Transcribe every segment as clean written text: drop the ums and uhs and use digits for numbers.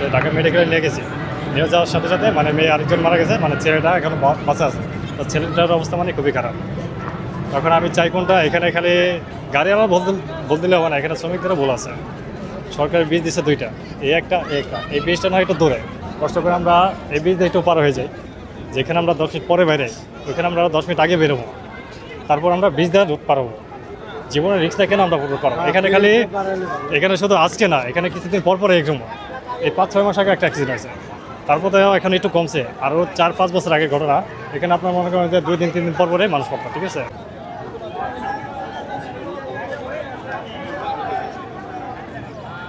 তো ঢাকা মেডিকেলে নিয়ে গেছি, নিয়ে যাওয়ার সাথে সাথে মানে মেয়ে আরেকজন মারা গেছে, মানে ছেলেটা এখন বাঁচা আছে। তো ছেলেটার অবস্থা মানে খুবই খারাপ। তখন আমি চাই কোনটা, এখানে খালি গাড়িওয়ালা বলতে দিলে হবে না, এখানে শ্রমিকদেরও ভুল আছে। সরকারের বীজ দিচ্ছে দুইটা, এই বীজটা না একটু দূরে, কষ্ট করে আমরা এই বীজ দিয়ে একটু পার হয়ে যাই। যেখানে আমরা 10 মিনিট পরে বাইরে, ওইখানে আমরা 10 মিনিট আগে বেরোবো, তারপর আমরা বীজ দেওয়া রোধ পারবো। জীবনের রিক্সটা কেন আমরা রোধ পারবো? এখানে শুধু আজকে না, এখানে কিছুদিন পর পরে একদম এই 5-6 মাস আগে একটা অ্যাক্সিডেন্ট হয়েছে, তারপর তো এখন একটু কমছে। আরও 4-5 বছর আগে ঘটনা, এখানে আপনার মনে করেন যে 2-3 দিন পর পরে মানুষ পড়তো, ঠিক আছে।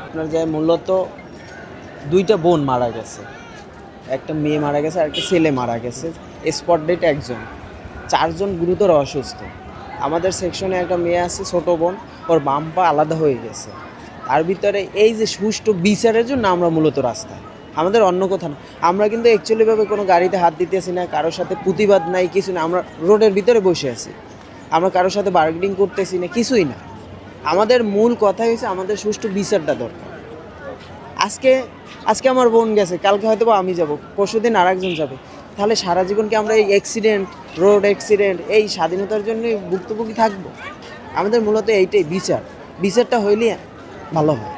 আপনার যে মূলত দুইটা বোন মারা গেছে, একটা মেয়ে মারা গেছে আর একটা ছেলে মারা গেছে, স্পট ডেট একজন, 4 জন গুরুতর অসুস্থ। আমাদের সেকশনে একটা মেয়ে আছে, ছোট বোন, ওর বাম পা আলাদা হয়ে গেছে। তার ভিতরে এই যে সুষ্ঠু বিচারের জন্য আমরা মূলত রাস্তায়, আমাদের অন্য কথা না। আমরা কিন্তু অ্যাকচুয়ালিভাবে কোনো গাড়িতে হাত দিতেছি না, কারোর সাথে প্রতিবাদ নাই, কিছু না। আমরা রোডের ভিতরে বসে আছি, আমরা কারোর সাথে বার্গেনিং করতেছি না, কিছুই না। আমাদের মূল কথা হচ্ছে আমাদের সুষ্ঠু বিচারটা দরকার। আজকে আমার বোন গেছে, কালকে হয়তো বা আমি যাব, পরশুদিন আর একজন যাবে। তাহলে সারা জীবন কি আমরা এই অ্যাক্সিডেন্ট, রোড অ্যাক্সিডেন্ট, এই স্বাধীনতার জন্য ভুক্তভোগী থাকবো? আমাদের মূলত এইটাই বিচারটা হইলে ভালো হয়।